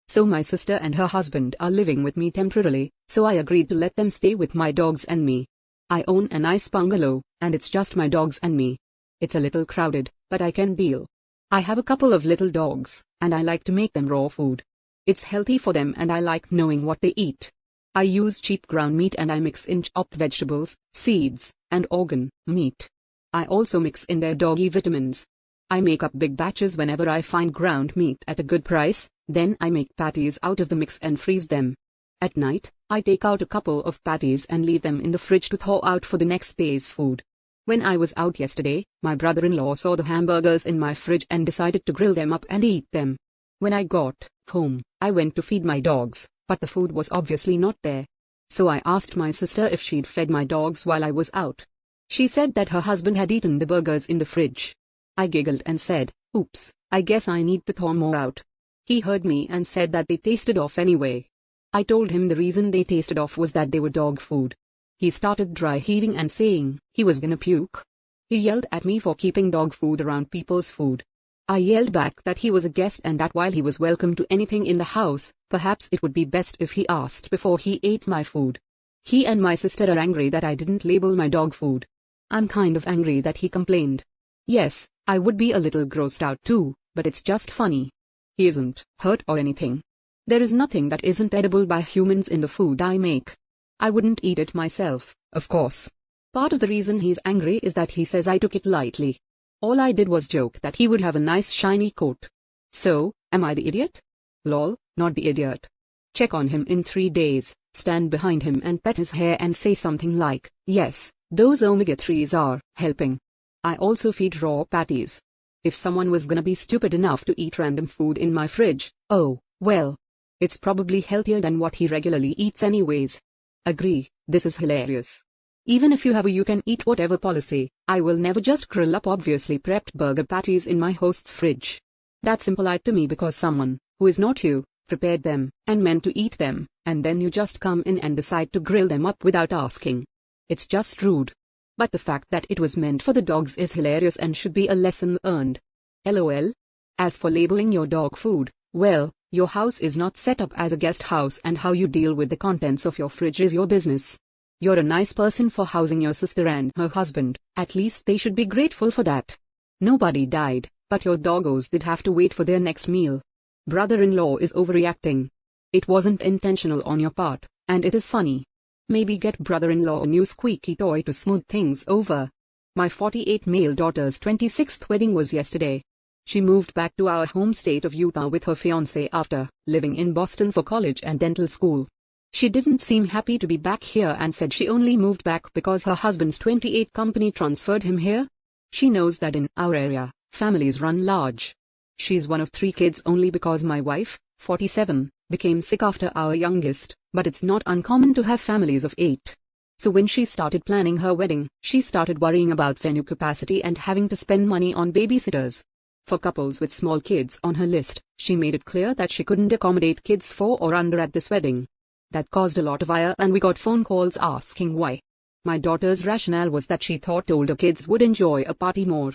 So my sister and her husband are living with me temporarily, so I agreed to let them stay with my dogs and me. I own a nice bungalow, and it's just my dogs and me. It's a little crowded, but I can deal. I have a couple of little dogs, and I like to make them raw food. It's healthy for them and I like knowing what they eat. I use cheap ground meat and I mix in chopped vegetables, seeds, and organ meat. I also mix in their doggy vitamins. I make up big batches whenever I find ground meat at a good price, then I make patties out of the mix and freeze them. At night, I take out a couple of patties and leave them in the fridge to thaw out for the next day's food. When I was out yesterday, my brother-in-law saw the hamburgers in my fridge and decided to grill them up and eat them. When I got home, I went to feed my dogs, but the food was obviously not there. So I asked my sister if she'd fed my dogs while I was out. She said that her husband had eaten the burgers in the fridge. I giggled and said, "Oops, I guess I need to thaw more out." He heard me and said that they tasted off anyway. I told him the reason they tasted off was that they were dog food. He started dry heaving and saying he was gonna puke. He yelled at me for keeping dog food around people's food. I yelled back that he was a guest and that while he was welcome to anything in the house, perhaps it would be best if he asked before he ate my food. He and my sister are angry that I didn't label my dog food. I'm kind of angry that he complained. Yes, I would be a little grossed out too, but it's just funny. He isn't hurt or anything. There is nothing that isn't edible by humans in the food I make. I wouldn't eat it myself, of course. Part of the reason he's angry is that he says I took it lightly. All I did was joke that he would have a nice shiny coat. So, am I the idiot? Lol, not the idiot. Check on him in 3 days, stand behind him and pet his hair and say something like, "Yes, those omega-3s are helping." I also feed raw patties. If someone was gonna be stupid enough to eat random food in my fridge, oh, well. It's probably healthier than what he regularly eats anyways. Agree, this is hilarious. Even if you have a you can eat whatever policy, I will never just grill up obviously prepped burger patties in my host's fridge. That's impolite to me because someone, who is not you, prepared them, and meant to eat them, and then you just come in and decide to grill them up without asking. It's just rude. But the fact that it was meant for the dogs is hilarious and should be a lesson earned. LOL. As for labeling your dog food, well, your house is not set up as a guest house and how you deal with the contents of your fridge is your business. You're a nice person for housing your sister and her husband, at least they should be grateful for that. Nobody died, but your doggos did have to wait for their next meal. Brother-in-law is overreacting. It wasn't intentional on your part, and it is funny. Maybe get brother-in-law a new squeaky toy to smooth things over. My 48-male daughter's 26th wedding was yesterday. She moved back to our home state of Utah with her fiancé after living in Boston for college and dental school. She didn't seem happy to be back here and said she only moved back because her husband's 28 company transferred him here. She knows that in our area, families run large. She's one of 3 kids only because my wife, 47, became sick after our youngest, but it's not uncommon to have families of 8. So when she started planning her wedding, she started worrying about venue capacity and having to spend money on babysitters. For couples with small kids on her list, she made it clear that she couldn't accommodate kids 4 or under at this wedding. That caused a lot of ire and we got phone calls asking why. My daughter's rationale was that she thought older kids would enjoy a party more.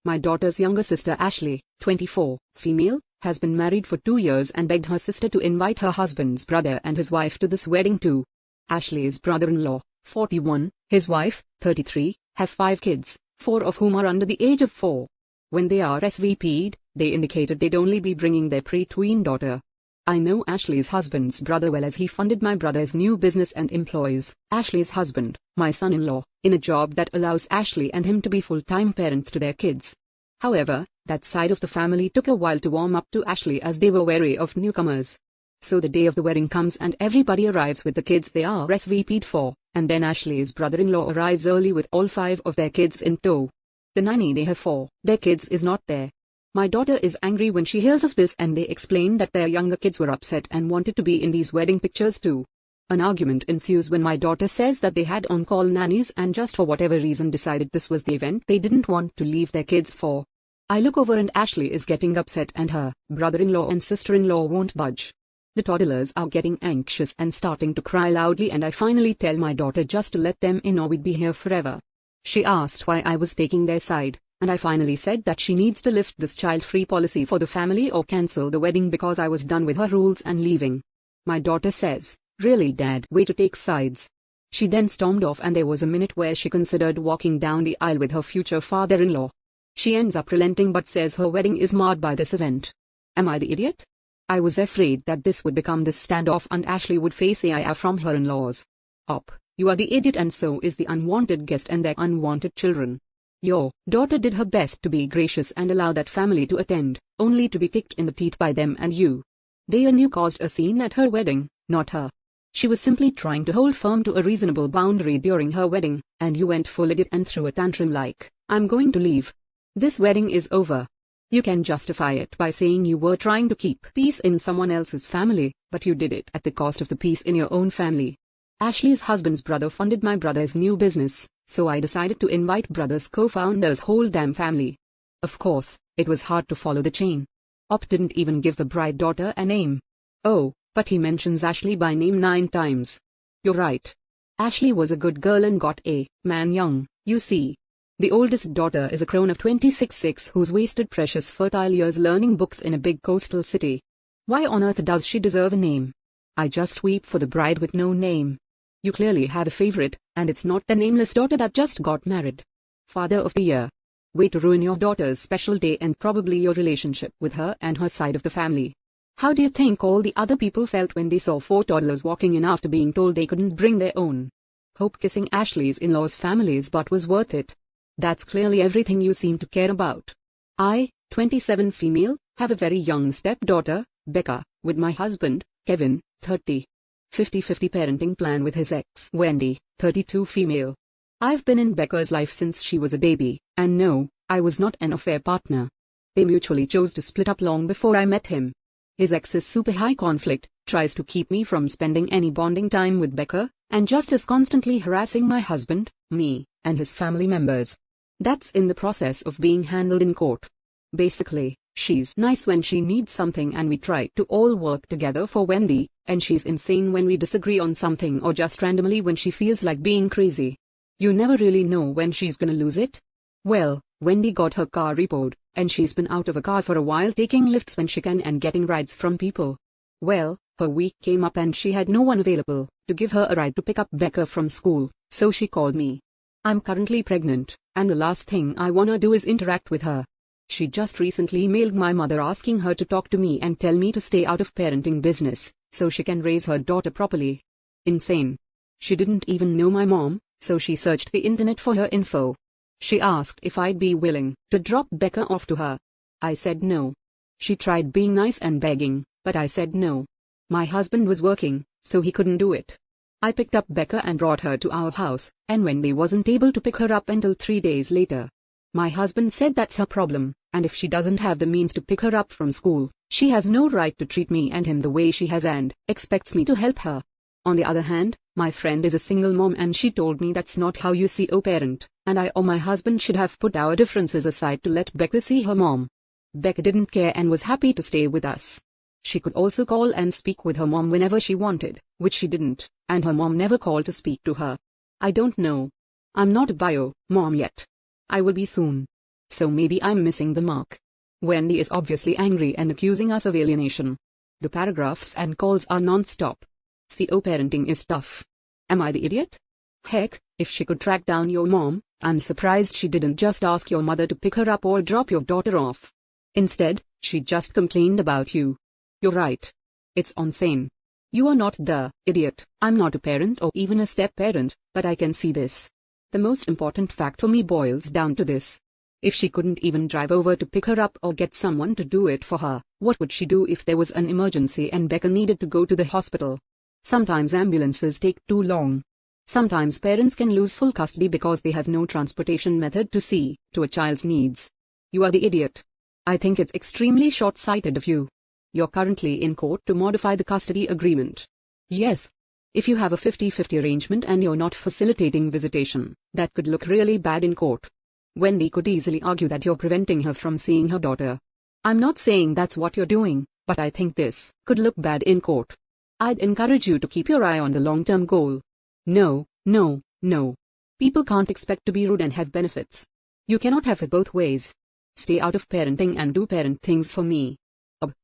My daughter's younger sister Ashley, 24, female, has been married for 2 years and begged her sister to invite her husband's brother and his wife to this wedding too. Ashley's brother-in-law, 41, his wife, 33, have 5 kids, 4 of whom are under the age of 4. When they RSVP'd, they indicated they'd only be bringing their pre-tween daughter. I know Ashley's husband's brother well as he funded my brother's new business and employs Ashley's husband, my son-in-law, in a job that allows Ashley and him to be full-time parents to their kids. However, that side of the family took a while to warm up to Ashley as they were wary of newcomers. So the day of the wedding comes and everybody arrives with the kids they RSVP'd for, and then Ashley's brother-in-law arrives early with all 5 of their kids in tow. The nanny they have for their kids is not there. My daughter is angry when she hears of this and they explain that their younger kids were upset and wanted to be in these wedding pictures too. An argument ensues when my daughter says that they had on-call nannies and just for whatever reason decided this was the event they didn't want to leave their kids for. I look over and Ashley is getting upset and her brother-in-law and sister-in-law won't budge. The toddlers are getting anxious and starting to cry loudly and I finally tell my daughter just to let them in or we'd be here forever. She asked why I was taking their side, And I finally said that she needs to lift this child-free policy for the family or cancel the wedding because I was done with her rules and leaving. My daughter says, "Really, Dad, way to take sides." She then stormed off, and there was a minute where she considered walking down the aisle with her future father-in-law. She ends up relenting but says her wedding is marred by this event. Am I the idiot? I was afraid that this would become this standoff and Ashley would face AIR from her in-laws. You are the idiot, and so is the unwanted guest and their unwanted children. Your daughter did her best to be gracious and allow that family to attend, only to be kicked in the teeth by them and you. They and you caused a scene at her wedding, not her. She was simply trying to hold firm to a reasonable boundary during her wedding, and you went full idiot and threw a tantrum like, "I'm going to leave. This wedding is over." You can justify it by saying you were trying to keep peace in someone else's family, but you did it at the cost of the peace in your own family. Ashley's husband's brother funded my brother's new business, so I decided to invite brother's co-founder's whole damn family. Of course, it was hard to follow the chain. Didn't even give the bride daughter a name. Oh, but he mentions Ashley by name 9 times. You're right. Ashley was a good girl and got a man young, you see. The oldest daughter is a crone of 26 who's wasted precious fertile years learning books in a big coastal city. Why on earth does she deserve a name? I just weep for the bride with no name. You clearly have a favorite, and it's not the nameless daughter that just got married. Father of the Year. Way to ruin your daughter's special day and probably your relationship with her and her side of the family. How do you think all the other people felt when they saw 4 toddlers walking in after being told they couldn't bring their own? Hope kissing Ashley's in-laws' families but was worth it. That's clearly everything you seem to care about. I, 27 female, have a very young stepdaughter, Becca, with my husband, Kevin, 30. 50-50 parenting plan with his ex, Wendy, 32 female. I've been in Becca's life since she was a baby, and no, I was not an affair partner. They mutually chose to split up long before I met him. His ex is super high conflict, tries to keep me from spending any bonding time with Becca, and just is constantly harassing my husband, me, and his family members. That's in the process of being handled in court. Basically, she's nice when she needs something and we try to all work together for Wendy, and she's insane when we disagree on something or just randomly when she feels like being crazy. You never really know when she's gonna lose it. Well, Wendy got her car repoed, and she's been out of a car for a while taking lifts when she can and getting rides from people. Well, her week came up and she had no one available to give her a ride to pick up Becca from school, so she called me. I'm currently pregnant, and the last thing I wanna do is interact with her. She just recently mailed my mother asking her to talk to me and tell me to stay out of parenting business, so she can raise her daughter properly. Insane. She didn't even know my mom, so she searched the internet for her info. She asked if I'd be willing to drop Becca off to her. I said no. She tried being nice and begging, but I said no. My husband was working, so he couldn't do it. I picked up Becca and brought her to our house, and Wendy wasn't able to pick her up until 3 days later. My husband said that's her problem, and if she doesn't have the means to pick her up from school, she has no right to treat me and him the way she has and expects me to help her. On the other hand, my friend is a single mom and she told me that's not how you see a parent, and I or my husband should have put our differences aside to let Becca see her mom. Becca didn't care and was happy to stay with us. She could also call and speak with her mom whenever she wanted, which she didn't, and her mom never called to speak to her. I don't know. I'm not a bio mom yet. I will be soon. So maybe I'm missing the mark. Wendy is obviously angry and accusing us of alienation. The paragraphs and calls are non-stop. CO parenting is tough. Am I the idiot? Heck, if she could track down your mom, I'm surprised she didn't just ask your mother to pick her up or drop your daughter off. Instead, she just complained about you. You're right. It's insane. You are not the idiot. I'm not a parent or even a step-parent, but I can see this. The most important fact for me boils down to this. If she couldn't even drive over to pick her up or get someone to do it for her, what would she do if there was an emergency and Becca needed to go to the hospital? Sometimes ambulances take too long. Sometimes parents can lose full custody because they have no transportation method to see to a child's needs. You are the idiot. I think it's extremely short-sighted of you. You're currently in court to modify the custody agreement. Yes. If you have a 50-50 arrangement and you're not facilitating visitation, that could look really bad in court. Wendy could easily argue that you're preventing her from seeing her daughter. I'm not saying that's what you're doing, but I think this could look bad in court. I'd encourage you to keep your eye on the long-term goal. No, no, no. People can't expect to be rude and have benefits. You cannot have it both ways. Stay out of parenting and do parent things for me.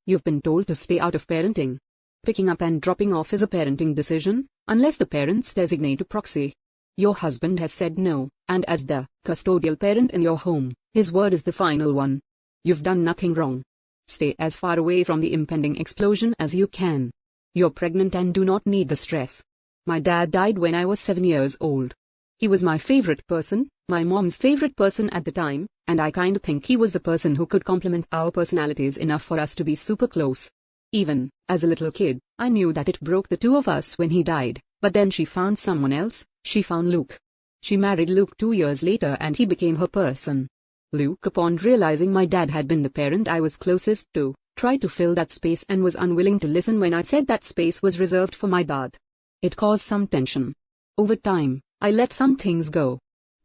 You've been told to stay out of parenting. Picking up and dropping off is a parenting decision, unless the parents designate a proxy. Your husband has said no, and as the custodial parent in your home, his word is the final one. You've done nothing wrong. Stay as far away from the impending explosion as you can. You're pregnant and do not need the stress. My dad died when I was 7 years old. He was my favorite person, my mom's favorite person at the time, and I kinda think he was the person who could complement our personalities enough for us to be super close. Even, as a little kid, I knew that it broke the two of us when he died, but then she found someone else, she found Luke. She married Luke 2 years later and he became her person. Luke, upon realizing my dad had been the parent I was closest to, tried to fill that space and was unwilling to listen when I said that space was reserved for my dad. It caused some tension. Over time, I let some things go.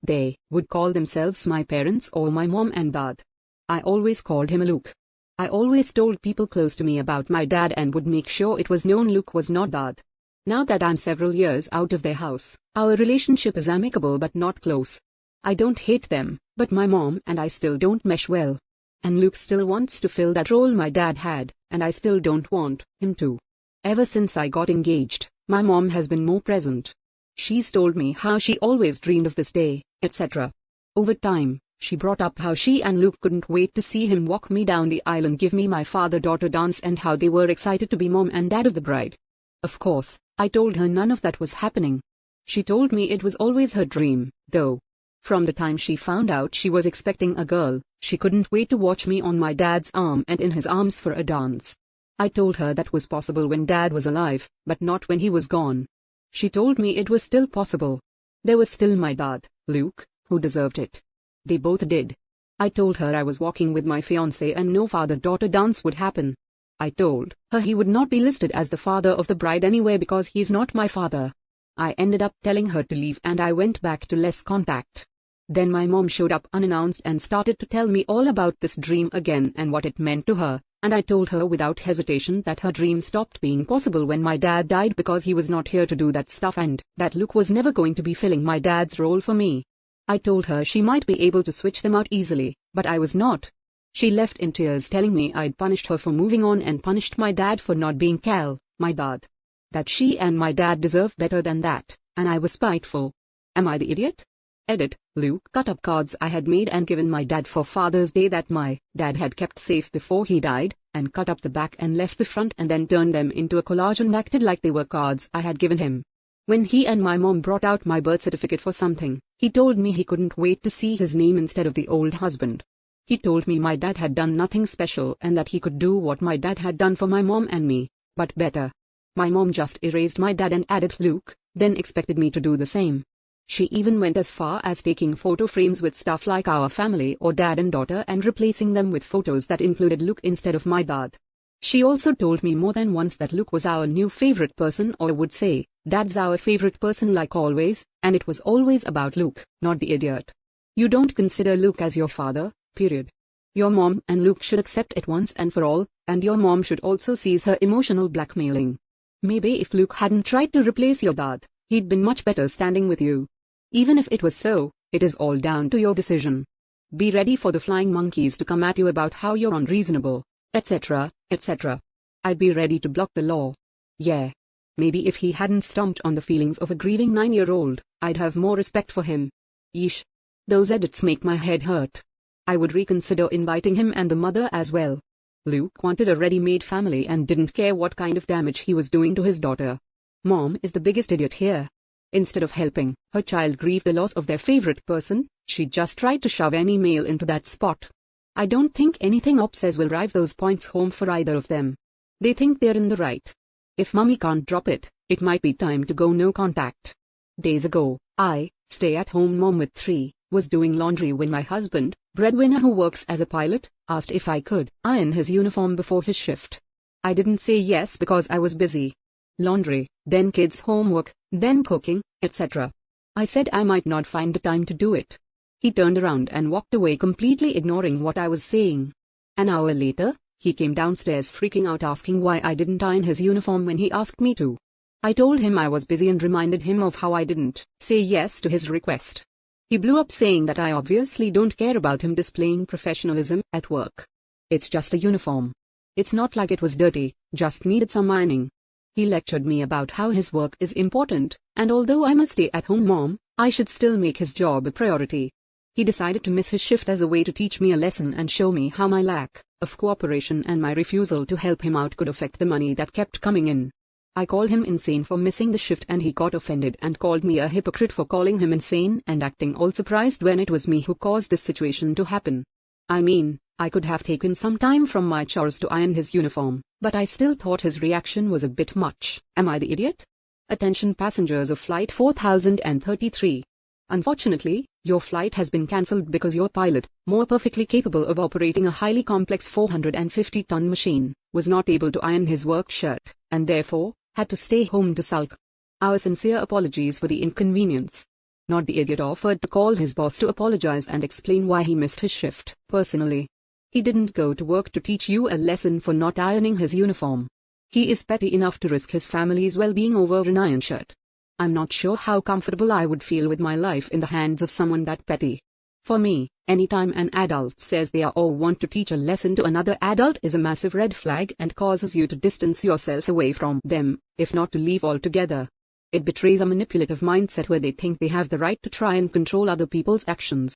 They would call themselves my parents or my mom and dad. I always called him Luke. I always told people close to me about my dad and would make sure it was known Luke was not dad. Now that I'm several years out of their house, our relationship is amicable but not close. I don't hate them, but my mom and I still don't mesh well. And Luke still wants to fill that role my dad had, and I still don't want him to. Ever since I got engaged, my mom has been more present. She's told me how she always dreamed of this day, etc. Over time, she brought up how she and Luke couldn't wait to see him walk me down the aisle and give me my father-daughter dance and how they were excited to be mom and dad of the bride. Of course, I told her none of that was happening. She told me it was always her dream, though. From the time she found out she was expecting a girl, she couldn't wait to watch me on my dad's arm and in his arms for a dance. I told her that was possible when dad was alive, but not when he was gone. She told me it was still possible. There was still my dad, Luke, who deserved it. They both did. I told her I was walking with my fiancé and no father-daughter dance would happen. I told her he would not be listed as the father of the bride anyway because he's not my father. I ended up telling her to leave and I went back to less contact. Then my mom showed up unannounced and started to tell me all about this dream again and what it meant to her, and I told her without hesitation that her dream stopped being possible when my dad died because he was not here to do that stuff and that Luke was never going to be filling my dad's role for me. I told her she might be able to switch them out easily, but I was not. She left in tears telling me I'd punished her for moving on and punished my dad for not being Cal, my dad. That she and my dad deserved better than that, and I was spiteful. Am I the idiot? Edit, Luke cut up cards I had made and given my dad for Father's Day that my dad had kept safe before he died, and cut up the back and left the front and then turned them into a collage and acted like they were cards I had given him. When he and my mom brought out my birth certificate for something, he told me he couldn't wait to see his name instead of the old husband. He told me my dad had done nothing special and that he could do what my dad had done for my mom and me, but better. My mom just erased my dad and added Luke, then expected me to do the same. She even went as far as taking photo frames with stuff like our family or dad and daughter and replacing them with photos that included Luke instead of my dad. She also told me more than once that Luke was our new favorite person, or would say, Dad's our favorite person like always, and it was always about Luke, not the idiot. You don't consider Luke as your father, period. Your mom and Luke should accept it once and for all, and your mom should also cease her emotional blackmailing. Maybe if Luke hadn't tried to replace your dad, he'd been much better standing with you. Even if it was so, it is all down to your decision. Be ready for the flying monkeys to come at you about how you're unreasonable, etc., etc. I'd be ready to block the law. Yeah. Maybe if he hadn't stomped on the feelings of a grieving 9-year-old, I'd have more respect for him. Yeesh. Those edits make my head hurt. I would reconsider inviting him and the mother as well. Luke wanted a ready-made family and didn't care what kind of damage he was doing to his daughter. Mom is the biggest idiot here. Instead of helping her child grieve the loss of their favorite person, she just tried to shove any male into that spot. I don't think anything Op says will drive those points home for either of them. They think they're in the right. If mommy can't drop it, it might be time to go no contact. Days ago, I, stay-at-home mom with 3, was doing laundry when my husband, breadwinner who works as a pilot, asked if I could iron his uniform before his shift. I didn't say yes because I was busy. Laundry, then kids' homework, then cooking, etc. I said I might not find the time to do it. He turned around and walked away, completely ignoring what I was saying. An hour later, he came downstairs freaking out, asking why I didn't iron his uniform when he asked me to. I told him I was busy and reminded him of how I didn't say yes to his request. He blew up saying that I obviously don't care about him displaying professionalism at work. It's just a uniform. It's not like it was dirty, just needed some ironing. He lectured me about how his work is important, and although I'm a stay-at-home mom, I should still make his job a priority. He decided to miss his shift as a way to teach me a lesson and show me how my lack of cooperation and my refusal to help him out could affect the money that kept coming in. I called him insane for missing the shift and he got offended and called me a hypocrite for calling him insane and acting all surprised when it was me who caused this situation to happen. I mean, I could have taken some time from my chores to iron his uniform, but I still thought his reaction was a bit much. Am I the idiot? Attention passengers of Flight 4033. Unfortunately, your flight has been cancelled because your pilot, more perfectly capable of operating a highly complex 450-ton machine, was not able to iron his work shirt, and therefore, had to stay home to sulk. Our sincere apologies for the inconvenience. Not the idiot offered to call his boss to apologize and explain why he missed his shift. Personally, he didn't go to work to teach you a lesson for not ironing his uniform. He is petty enough to risk his family's well-being over an iron shirt. I'm not sure how comfortable I would feel with my life in the hands of someone that petty. For me, anytime an adult says they are or want to teach a lesson to another adult is a massive red flag and causes you to distance yourself away from them, if not to leave altogether. It betrays a manipulative mindset where they think they have the right to try and control other people's actions.